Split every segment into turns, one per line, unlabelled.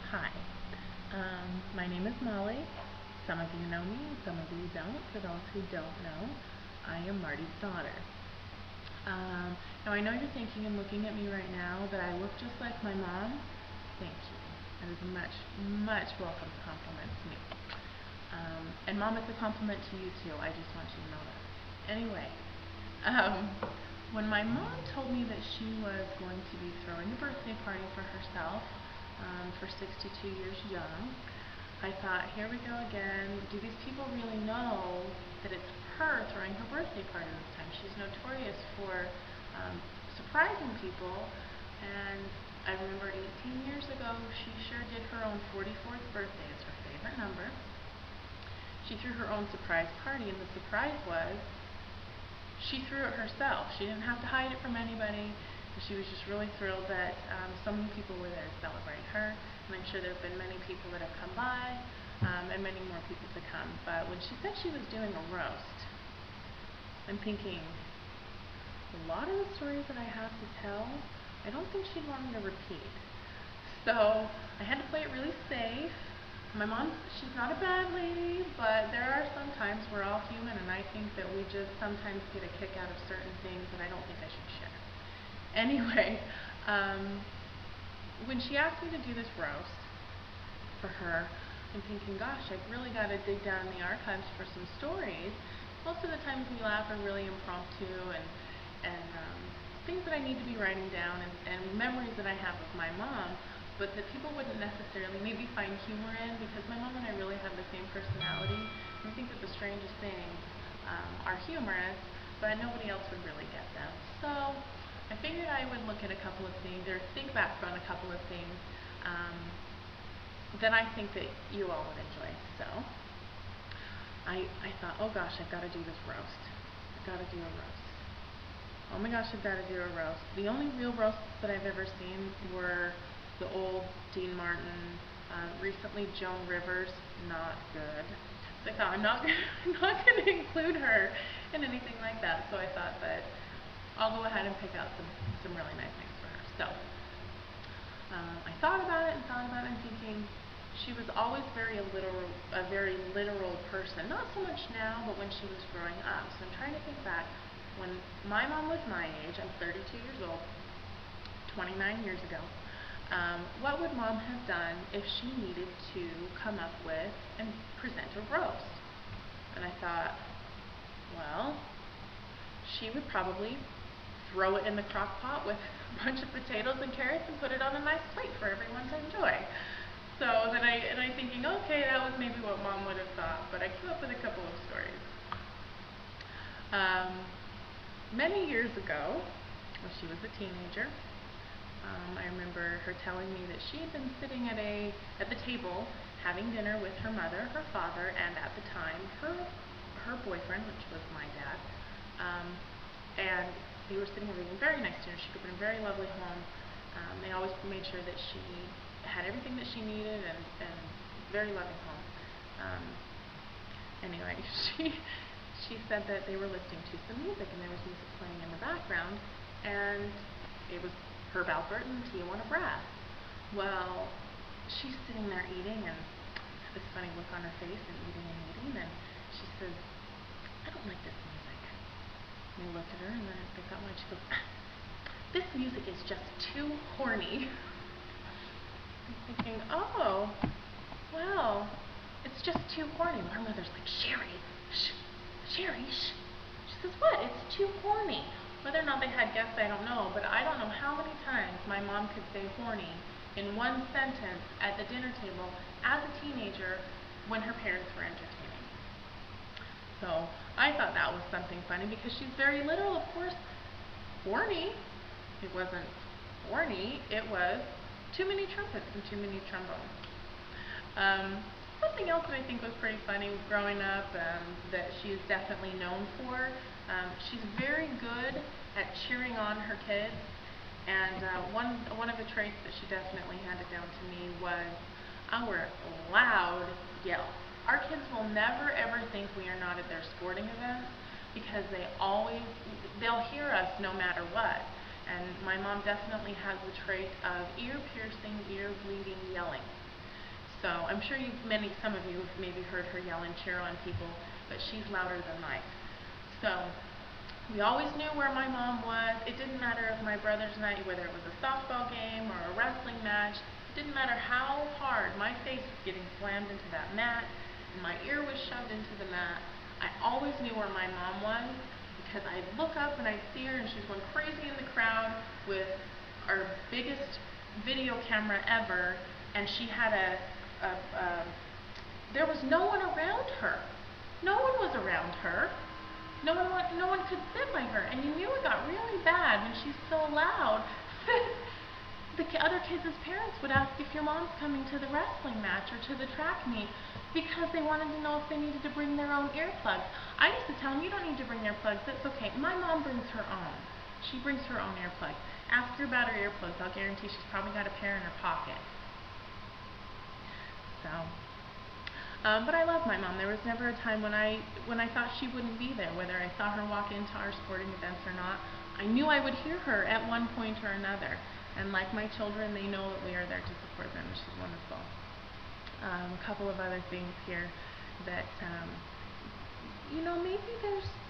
Hi, my name is Molly. Some of you know me, some of you don't. For those who don't know, I am Marty's daughter. Now I know you're thinking and looking at me right now that I look just like my mom. Thank you. That is a much welcome compliment to me. And Mom, it's a compliment to you too. I just want you to know that. Anyway, when my mom told me that she was going to be throwing a birthday party for herself, for 62 years young, I thought, here we go again. Do these people really know that it's her throwing her birthday party this time? She's notorious for surprising people, and I remember 18 years ago she sure did her own 44th birthday. It's her favorite number. She threw her own surprise party, and the surprise was she threw it herself. She didn't have to hide it from anybody. She was just really thrilled that so many people were there to celebrate her, and I'm sure there have been many people that have come by, and many more people to come. But when she said she was doing a roast, I'm thinking, a lot of the stories that I have to tell, I don't think she'd want me to repeat. So I had to play it really safe. My mom, she's not a bad lady, but there are some times we're all human, and I think that we just sometimes get a kick out of certain things that I don't think I should share. Anyway, when she asked me to do this roast for her, I'm thinking, gosh, I've really got to dig down in the archives for some stories. Most of the times we laugh are really impromptu and things that I need to be writing down and memories that I have of my mom, but that people wouldn't necessarily maybe find humor in, because my mom and I really have the same personality. I think that the strangest things are humorous, but nobody else would really get them. So I figured I would look at a couple of things, or think back on a couple of things that I think that you all would enjoy. So I thought, oh gosh, I've got to do this roast. I've got to do a roast. Oh my gosh, I've got to do a roast. The only real roasts that I've ever seen were the old Dean Martin, recently Joan Rivers, not good. So I thought, I'm not going to include her in anything like that. So I thought that I'll go ahead and pick out some really nice things for her. So I thought about it and thinking she was always a very literal person. Not so much now, but when she was growing up. So I'm trying to think back when my mom was my age. I'm 32 years old, 29 years ago. What would Mom have done if she needed to come up with and present a roast? And I thought, well, she would probably throw it in the crock pot with a bunch of potatoes and carrots and put it on a nice plate for everyone to enjoy. So then I'm thinking, okay, that was maybe what Mom would have thought, but I came up with a couple of stories. Many years ago, when she was a teenager, I remember her telling me that she had been sitting at the table having dinner with her mother, her father, and at the time her boyfriend, which was my dad, and they were sitting having a very nice dinner. She grew up in a very lovely home. They always made sure that she had everything that she needed, and very loving home. Anyway, she said that they were listening to some music, and there was music playing in the background, and it was Herb Alpert and Tijuana Brass. Well, she's sitting there eating and has this funny look on her face and eating, and she says, I don't like this music. And I looked at her, and then I got one, and she goes, this music is just too horny. I'm thinking, oh, well, it's just too horny. Her mother's like, Sherry, shh, Sherry, shh. She says, what? It's too horny. Whether or not they had guests, I don't know, but I don't know how many times my mom could say horny in one sentence at the dinner table as a teenager when her parents were entertaining. So I thought that was something funny, because she's very literal, of course. Horny, it wasn't horny, it was too many trumpets and too many trombones. Something else that I think was pretty funny growing up, that she is definitely known for, she's very good at cheering on her kids, and one of the traits that she definitely handed down to me was our loud yell. Our kids will never ever think we are not at their sporting events, because they'll hear us no matter what. And my mom definitely has the trait of ear-piercing, ear-bleeding yelling. So I'm sure some of you have maybe heard her yell and cheer on people, but she's louder than life. So we always knew where my mom was. It didn't matter if my brothers and I, whether it was a softball game or a wrestling match, it didn't matter how hard my face was getting slammed into that mat and my ear was shoved into the mat. I always knew where my mom was because I'd look up and I'd see her and she's going crazy in the crowd with our biggest video camera ever, and she had there was no one around her. No one was around her. No one could sit by her, and you knew it got really bad when she's so loud. The other kids' parents would ask if your mom's coming to the wrestling match or to the track meet because they wanted to know if they needed to bring their own earplugs. I used to tell them, you don't need to bring earplugs, that's okay. My mom brings her own. She brings her own earplugs. Ask her about her earplugs. I'll guarantee she's probably got a pair in her pocket. So, but I love my mom. There was never a time when I thought she wouldn't be there, whether I saw her walk into our sporting events or not. I knew I would hear her at one point or another. And like my children, they know that we are there to support them, which is wonderful. A couple of other things here that, you know, maybe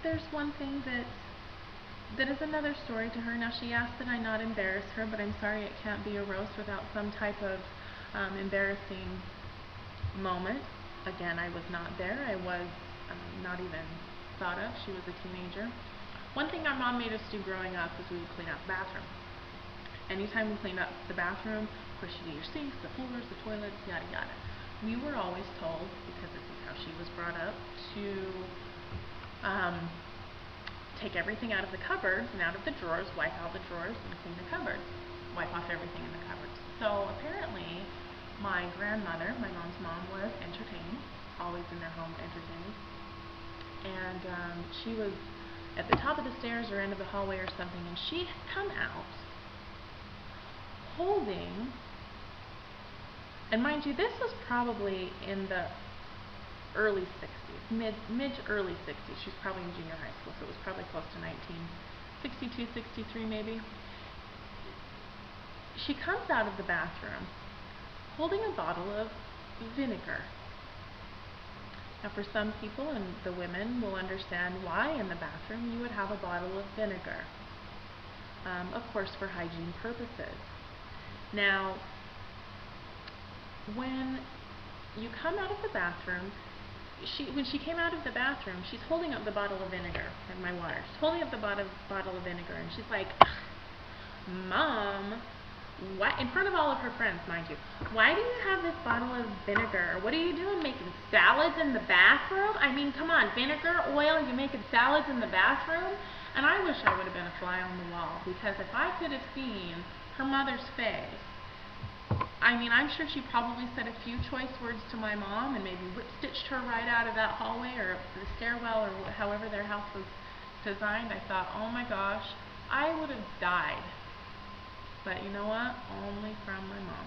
there's one thing that is another story to her. Now, she asked that I not embarrass her, but I'm sorry it can't be a roast without some type of embarrassing moment. Again, I was not there. I was not even thought of. She was a teenager. One thing our mom made us do growing up was we would clean out the bathroom. Anytime we cleaned up the bathroom, of course you do your sinks, the floors, the toilets, yada yada. We were always told, because this is how she was brought up, to take everything out of the cupboards and out of the drawers, wipe out the drawers and clean the cupboards, wipe off everything in the cupboards. So apparently my grandmother, my mom's mom, was entertaining, always in their home entertaining, and she was at the top of the stairs or end of the hallway or something, and she had come out holding, and mind you, this was probably in the early 60s, mid to early 60s. She was probably in junior high school, so it was probably close to 1962, 63 maybe. She comes out of the bathroom holding a bottle of vinegar. Now, for some people, and the women will understand why in the bathroom you would have a bottle of vinegar. Of course, for hygiene purposes. Now, when you come out of the bathroom, when she came out of the bathroom, she's holding up the bottle of vinegar, and my water. She's holding up the bottle of vinegar, and she's like, Mom, what, in front of all of her friends, mind you, why do you have this bottle of vinegar? What are you doing, making salads in the bathroom? I mean, come on, vinegar, oil, you're making salads in the bathroom? And I wish I would have been a fly on the wall, because if I could have seen her mother's face, I mean, I'm sure she probably said a few choice words to my mom and maybe whip-stitched her right out of that hallway or up the stairwell or however their house was designed. I thought, oh my gosh, I would have died. But you know what? Only from my mom.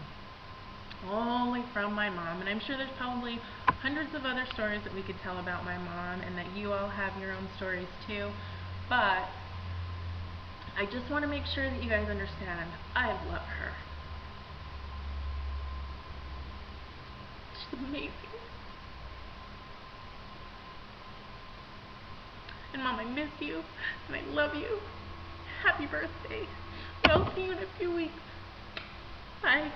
Only from my mom. And I'm sure there's probably hundreds of other stories that we could tell about my mom and that you all have your own stories too. But I just want to make sure that you guys understand, I love her. She's amazing. And Mom, I miss you, and I love you. Happy birthday. I'll see you in a few weeks. Bye.